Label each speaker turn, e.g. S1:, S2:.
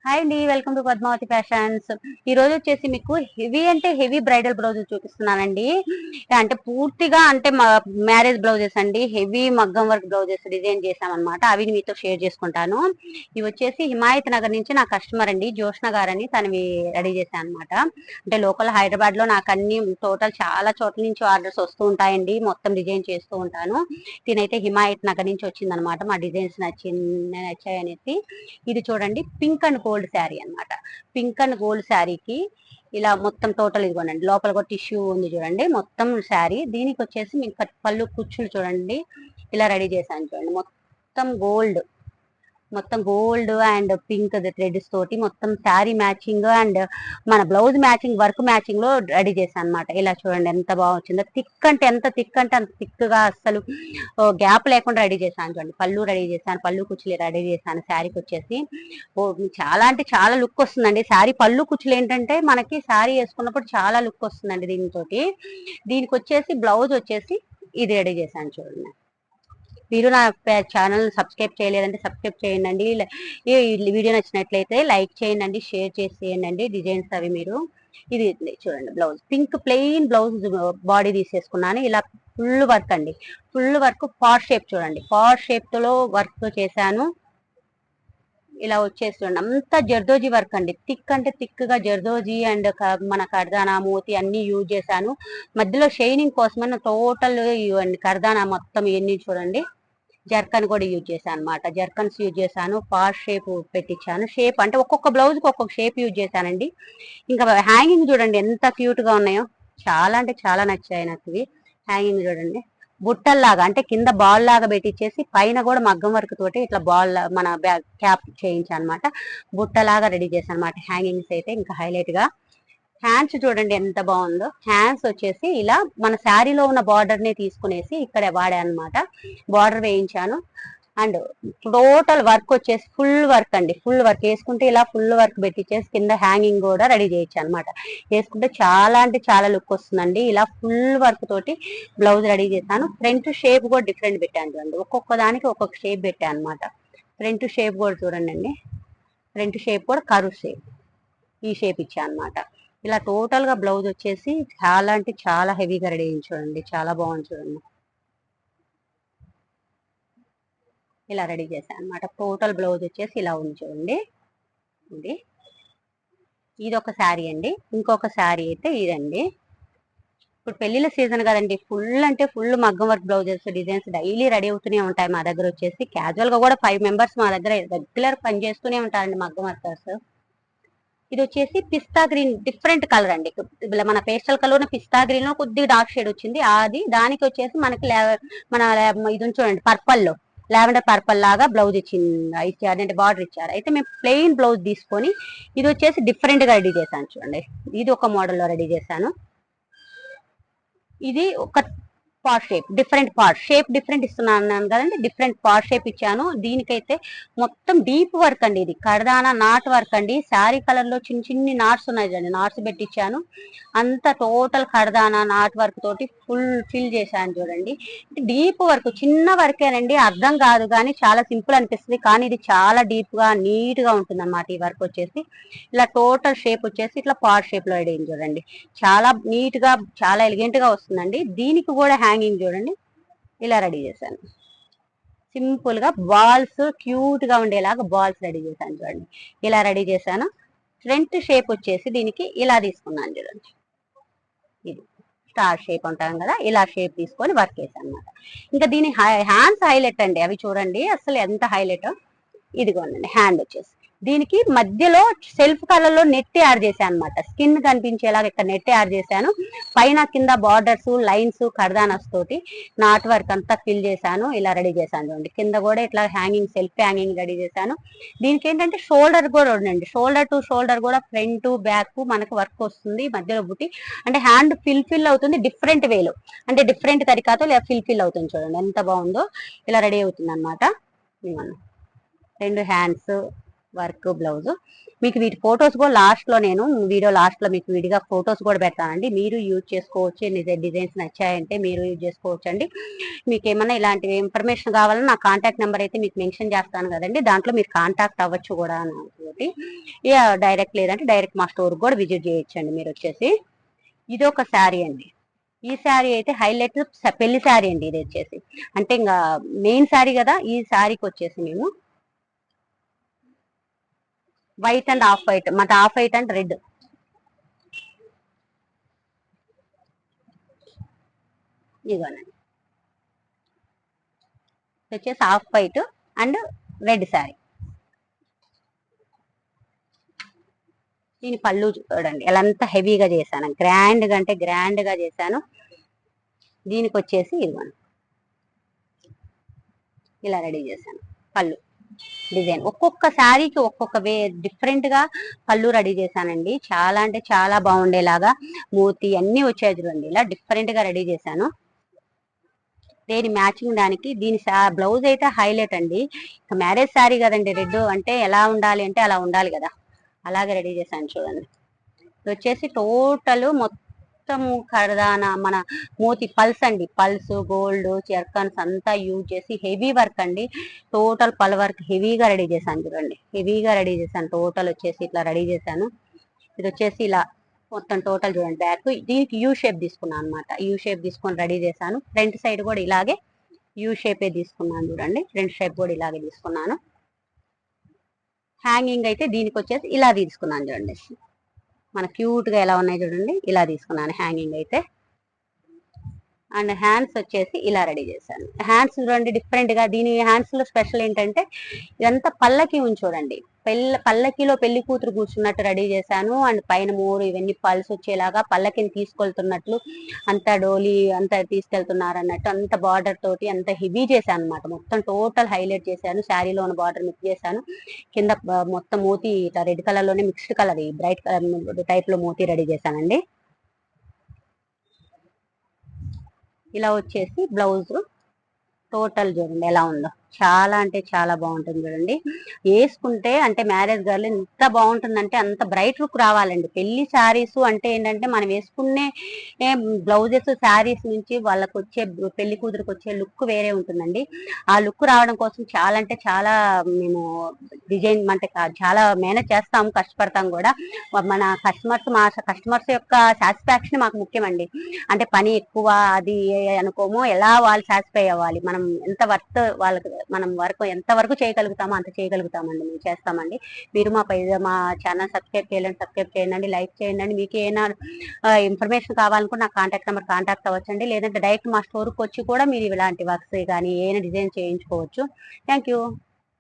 S1: Hi అండి, welcome to Padmavati fashions. ఈ రోజు వచ్చేసి మీకు హెవీ బ్రైడల్ బ్లౌజెస్ చూపిస్తున్నానండి. అంటే పూర్తిగా అంటే మ్యారేజ్ బ్లౌజెస్ అండి, హెవీ మగ్గం వర్క్ బ్లౌజెస్ డిజైన్ చేసామన్నమాట. అవి మీతో షేర్ చేసుకుంటాను. ఇవి వచ్చేసి హిమాయత్ నగర్ నుంచి నా కస్టమర్ అండి, జోష్న గారు అని, తనవి రెడీ చేశాను అనమాట. అంటే లోకల్ హైదరాబాద్ లో నాకు అన్ని టోటల్ చాలా చోట్ల నుంచి ఆర్డర్స్ వస్తూ ఉంటాయండి, మొత్తం డిజైన్ చేస్తూ ఉంటాను. దీనైతే హిమాయత్ నగర్ నుంచి వచ్చిందనమాట. మా డిజైన్స్ నచ్చాయనేసి. ఇది చూడండి, పింక్ అండ్ గోల్డ్ శారీ అన్నమాట. పింక్ అండ్ గోల్డ్ శారీకి ఇలా మొత్తం టోటల్ ఇదిగోనండి, లోపల కూడా టిష్యూ ఉంది చూడండి. మొత్తం శారీ దీనికి వచ్చేసి మీకు పళ్ళు కుచ్చులు చూడండి, ఇలా రెడీ చేశాను చూడండి. మొత్తం గోల్డ్ అండ్ పింక్ థ్రెడ్స్ తోటి మొత్తం శారీ మ్యాచింగ్ అండ్ మన బ్లౌజ్ మ్యాచింగ్, వర్క్ మ్యాచింగ్ లో రెడీ చేశాను అనమాట. ఇలా చూడండి ఎంత బాగా వచ్చిందో. థిక్ అంటే అంత థిక్ గా అస్సలు గ్యాప్ లేకుండా రెడీ చేశాను చూడండి. పళ్ళు రెడీ చేశాను, పళ్ళు కుచ్చులు రెడీ చేశాను. శారీకి వచ్చేసి చాలా అంటే చాలా లుక్ వస్తుందండి. శారీ పళ్ళు కుచ్చులు ఏంటంటే మనకి శారీ వేసుకున్నప్పుడు చాలా లుక్ వస్తుందండి దీనితో. దీనికి వచ్చేసి బ్లౌజ్ వచ్చేసి ఇది రెడీ చేశాను చూడండి. మీరు నా ఛానల్ సబ్స్క్రైబ్ చేయలేదంటే సబ్స్క్రైబ్ చేయండి. ఈ వీడియో నచ్చినట్లయితే లైక్ చేయండి, షేర్ చేసేయండి. డిజైన్స్ అవి మీరు ఇది చూడండి. Blouse pink plain blouse body తీసేసుకున్నాను. ఇలా ఫుల్ వర్క్ అండి, ఫుల్ వర్క్ పార్ షేప్ చూడండి, పార్ షేప్ లో వర్క్ చేశాను. ఇలా వచ్చేసి చూడండి, అంతా జర్దోజీ వర్క్ అండి. థిక్ అంటే థిక్ గా జర్దోజీ అండ్ మన కర్దానా మోతి అన్ని యూజ్ చేశాను. మధ్యలో షైనింగ్ కోసమని టోటల్ కర్దానా మొత్తం ఇవన్నీ చూడండి. జర్కన్ కూడా యూజ్ చేశాను అనమాట. జర్కన్స్ యూజ్ చేశాను, పార్ షేప్ పెట్టించాను. షేప్ అంటే ఒక్కొక్క బ్లౌజ్ కి ఒక్కొక్క షేప్ యూజ్ చేశానండి. ఇంకా హ్యాంగింగ్ చూడండి ఎంత క్యూట్ గా ఉన్నాయో, చాలా అంటే చాలా నచ్చాయి నాకు ఇవి. హ్యాంగింగ్ చూడండి, బుట్టల్లాగా అంటే కింద బాల్ లాగా పెట్టించేసి పైన కూడా మగ్గం వర్క్ తోటి ఇట్లా బాల్ మన బ్యాగ్ క్యాప్ చేయించాను అనమాట. బుట్టలాగా రెడీ చేశాను అనమాట. హ్యాంగింగ్స్ అయితే ఇంకా హైలైట్ గా. హ్యాండ్స్ చూడండి ఎంత బాగుందో. హ్యాండ్స్ వచ్చేసి ఇలా మన శారీలో ఉన్న బార్డర్ ని తీసుకునేసి ఇక్కడ వాడా అనమాట. బార్డర్ వేయించాను. అండ్ టోటల్ వర్క్ వచ్చేసి ఫుల్ వర్క్ అండి, ఫుల్ వర్క్ వేసుకుంటే ఇలా ఫుల్ వర్క్ పెట్టించేసి కింద హ్యాంగింగ్ కూడా రెడీ చేయొచ్చు అనమాట. వేసుకుంటే చాలా అంటే చాలా లుక్ వస్తుందండి. ఇలా ఫుల్ వర్క్ తోటి బ్లౌజ్ రెడీ చేశాను. ఫ్రంట్ షేప్ కూడా డిఫరెంట్ పెట్టాను చూడండి, ఒక్కొక్క దానికి ఒక్కొక్క షేప్ పెట్టాను అనమాట. ఫ్రంట్ షేప్ కూడా చూడండి అండి, ఫ్రంట్ షేప్ కూడా కరువు షేప్, ఈ షేప్ ఇచ్చాను అనమాట. ఇలా టోటల్ గా బ్లౌజ్ వచ్చేసి చాలా అంటే చాలా హెవీగా రెడీ అయింది చూడండి, చాలా బాగుంది చూడండి. ఇలా రెడీ చేశాను అనమాట. టోటల్ బ్లౌజ్ వచ్చేసి ఇలా ఉంది చూడండి. ఇది ఒక శారీ అండి. ఇంకొక శారీ అయితే ఇదండి. ఇప్పుడు పెళ్లిళ్ళ సీజన్ కదండి, ఫుల్ అంటే ఫుల్ మగ్గం work blouses designs daily ready అవుతూనే ఉంటాయి మా దగ్గర. వచ్చేసి క్యాజువల్ గా కూడా 5 మెంబర్స్ మా దగ్గర రెగ్యులర్ పని చేస్తూనే ఉంటారండి మగ్గం వర్కర్స్. ఇది వచ్చేసి పిస్తా గ్రీన్ డిఫరెంట్ కలర్ అండి. మన పేస్టల్ కలర్ పిస్తా గ్రీన్ లో కొద్దిగా డార్క్ షేడ్ వచ్చింది. అది దానికి వచ్చేసి మనకి మన ఇది చూడండి, పర్పల్ లో లావెండర్ పర్పల్ లాగా బ్లౌజ్ ఇచ్చారు అంటే బార్డర్ ఇచ్చారు. అయితే మేము ప్లెయిన్ బ్లౌజ్ తీసుకొని ఇది వచ్చేసి డిఫరెంట్ గా రెడీ చేశాను చూడండి. ఇది ఒక మోడల్ లో రెడీ చేశాను. ఇది ఒక పార్ట్ షేప్ డిఫరెంట్ ఇస్తున్నాను కదండి, డిఫరెంట్ పార్ట్ షేప్ ఇచ్చాను. దీనికైతే మొత్తం డీప్ వర్క్ అండి, ఇది కడదానా నాట్ వర్క్ అండి. శారీ కలర్ లో చిన్న చిన్ని నాట్స్ ఉన్నాయి చూడండి, నాట్స్ పెట్టించాను. అంత టోటల్ కడదానా నాట్ వర్క్ తోటి ఫిల్ చేశాను చూడండి. డీప్ వర్క్ చిన్న వర్కేనండి, అర్థం కాదు కానీ చాలా సింపుల్ అనిపిస్తుంది, కానీ ఇది చాలా డీప్ గా నీట్ గా ఉంటుంది అనమాట. ఈ వర్క్ వచ్చేసి ఇలా టోటల్ షేప్ వచ్చేసి ఇట్లా పార్ట్ షేప్ లో రెడీ చూడండి. చాలా నీట్ గా చాలా ఎలిగెంట్ గా వస్తుందండి. దీనికి కూడా హ్యాంగింగ్ చూడండి, ఇలా రెడీ చేశాను. సింపుల్ గా బాల్స్ క్యూట్ గా ఉండేలాగా బాల్స్ రెడీ చేశాను చూడండి. ఇలా రెడీ చేశాను. ఫ్రంట్ షేప్ వచ్చేసి దీనికి ఇలా తీసుకున్నాను చూడండి. ఇది స్టార్ షేప్ ఉంటాం కదా, ఇలా షేప్ తీసుకొని వర్క్ చేశాను అనమాట. ఇంకా దీని హ్యాండ్స్ హైలైట్ అండి, అవి చూడండి అసలు ఎంత హైలైట్. ఇదిగోండి హ్యాండ్ వచ్చేసి దీనికి మధ్యలో సెల్ఫ్ కలర్ లో నెట్ యాడ్ చేశాను అనమాట. స్కిన్ కనిపించేలాగా ఇక్కడ నెట్ యాడ్ చేశాను. పైన కింద బార్డర్స్ లైన్స్ కర్దానస్ తోటి నాట్ వర్క్ అంతా ఫిల్ చేశాను. ఇలా రెడీ చేశాను చూడండి. కింద కూడా ఇట్లా హ్యాంగింగ్ సెల్ఫ్ హ్యాంగింగ్ రెడీ చేశాను. దీనికి ఏంటంటే షోల్డర్ కూడా ఉండండి, షోల్డర్ టు షోల్డర్ కూడా ఫ్రంట్ బ్యాక్ మనకు వర్క్ వస్తుంది. మధ్యలో బుట్టి అంటే హ్యాండ్ ఫిల్ అవుతుంది డిఫరెంట్ వేలో, అంటే డిఫరెంట్ తరికాతో ఇలా ఫిల్ అవుతుంది చూడండి ఎంత బాగుందో. ఇలా రెడీ అవుతుంది అనమాట. రెండు హ్యాండ్స్ వర్క్ బ్లౌజ్. మీకు వీటి ఫొటోస్ కూడా లాస్ట్ లో నేను వీడియో లాస్ట్ లో మీకు విడిగా ఫొటోస్ కూడా పెడతానండి. మీరు యూజ్ చేసుకోవచ్చు. డిజైన్స్ నచ్చాయంటే మీరు యూజ్ చేసుకోవచ్చు అండి. మీకు ఏమన్నా ఇలాంటి ఇన్ఫర్మేషన్ కావాలన్నా నా కాంటాక్ట్ నెంబర్ అయితే మీకు మెన్షన్ చేస్తాను కదండి, దాంట్లో మీరు కాంటాక్ట్ అవ్వచ్చు కూడా నాతోటి. ఇక డైరెక్ట్ లేదంటే డైరెక్ట్ మా స్టోర్ కూడా విజిట్ చేయొచ్చండి మీరు వచ్చేసి. ఇది ఒక శారీ అండి. ఈ శారీ అయితే హైలైట్ పెళ్లి శారీ అండి. ఇది వచ్చేసి అంటే ఇంకా మెయిన్ శారీ కదా. ఈ శారీకి వచ్చేసి మేము వైట్ అండ్ ఆఫ్ వైట్, మాది ఆఫ్ వైట్ అండ్ రెడ్. ఇదిగోనండి వచ్చేసి off white and red sari. దీని పళ్ళు చూడండి ఎలా ఎంత హెవీగా చేశాను, గ్రాండ్ గా అంటే గ్రాండ్ గా చేశాను. దీనికి వచ్చేసి ఇదిగోండి ఇలా రెడీ చేశాను పళ్ళు డిజైన్. ఒక్కొక్క శారీకి ఒక్కొక్క డిఫరెంట్ గా పళ్ళు రెడీ చేశానండి. చాలా అంటే చాలా బాగుండేలాగా మూతి అన్ని వచ్చాయి చూడండి, ఇలా డిఫరెంట్ గా రెడీ చేశాను. దేని మ్యాచింగ్ దానికి దీని బ్లౌజ్ అయితే హైలైట్ అండి. మ్యారేజ్ శారీ కదండి, రెడ్ అంటే ఎలా ఉండాలి అంటే అలా ఉండాలి కదా, అలాగే రెడీ చేశాను చూడండి. ఇది వచ్చేసి టోటల్ మొత్తము కడదాన మన మోతి పల్స్ అండి, పల్స్ గోల్డ్ చెర్కన్స్ అంతా యూజ్ చేసి హెవీ వర్క్ అండి. టోటల్ పల్ వర్క్ హెవీగా రెడీ చేశాను చూడండి, హెవీగా రెడీ చేశాను. టోటల్ వచ్చేసి ఇట్లా రెడీ చేశాను. ఇది వచ్చేసి ఇలా మొత్తం టోటల్ చూడండి. బ్యాక్ దీనికి యూ షేప్ తీసుకున్నాను అనమాట. యూ షేప్ తీసుకొని రెడీ చేశాను. ఫ్రంట్ సైడ్ కూడా ఇలాగే యూ షేపే తీసుకున్నాను చూడండి. ఫ్రంట్ షేప్ కూడా ఇలాగే తీసుకున్నాను. హ్యాంగింగ్ అయితే దీనికి వచ్చేసి ఇలా తీసుకున్నాను చూడండి, మన క్యూట్ గా ఎలా ఉన్నాయి చూడండి, ఇలా తీసుకున్నాను హ్యాంగింగ్ అయితే. అండ్ హ్యాండ్స్ వచ్చేసి ఇలా రెడీ చేశాను. హ్యాండ్స్ చూడండి డిఫరెంట్ గా. దీని హ్యాండ్స్ లో స్పెషల్ ఏంటంటే ఇదంతా పల్లకి చూడండి, పల్లకిలో పెళ్లి కూతురు కూర్చున్నట్టు రెడీ చేశాను. అండ్ పైన మోరు ఇవన్నీ పల్స్ వచ్చేలాగా పల్లకిని తీసుకెళ్తున్నట్లు, అంత డోలీ అంత తీసుకెళ్తున్నారు అన్నట్టు అంత బార్డర్ తోటి అంత హెవీ చేశాను అనమాట. మొత్తం టోటల్ హైలైట్ చేశాను. శారీలో ఉన్న బార్డర్ మిక్స్ చేశాను. కింద మొత్తం మోతీ ఇట్లా రెడ్ కలర్ లోనే mixed colour bright colour type లో మోతీ రెడీ చేశానండి. ఇలా వచ్చేసి బ్లౌజ్ టోటల్ చూడండి ఎలా ఉందో, చాలా అంటే చాలా బాగుంటుంది చూడండి. వేసుకుంటే అంటే మ్యారేజ్ గర్ల్ ఎంత బాగుంటుందంటే అంత బ్రైట్ లుక్ రావాలండి. పెళ్లి శారీస్ అంటే ఏంటంటే మనం వేసుకునే బ్లౌజెస్ శారీస్ నుంచి వాళ్ళకు వచ్చే పెళ్లి కూతురికి వచ్చే లుక్ వేరే ఉంటుందండి. ఆ లుక్ రావడం కోసం చాలా అంటే చాలా మేము డిజైన్ అంటే చాలా మేనేజ్ చేస్తాము, కష్టపడతాం కూడా. మన కస్టమర్స్ యొక్క సాటిస్ఫాక్షన్ మాకు ముఖ్యమండి. అంటే పని ఎక్కువ అది అనుకోము, ఎలా వాళ్ళు సాటిస్ఫై అవ్వాలి, మనం ఎంత వర్త్ వాళ్ళకి మనం ఎంత వరకు చేయగలుగుతామో అంత చేయగలుగుతామండి, మేము చేస్తామండి. మీరు మా ఛానల్ సబ్స్క్రైబ్ చేయండి, లైక్ చేయండి. మీకు ఏమైనా ఇన్ఫర్మేషన్ కావాలనుకుంటే నా కాంటాక్ట్ నెంబర్ కాంటాక్ట్ అవ్వచ్చండి. లేదంటే డైరెక్ట్ మా స్టోర్కి వచ్చి కూడా మీరు ఇలాంటి వర్క్స్ కానీ ఏమైనా డిజైన్ చేయించుకోవచ్చు. Thank you.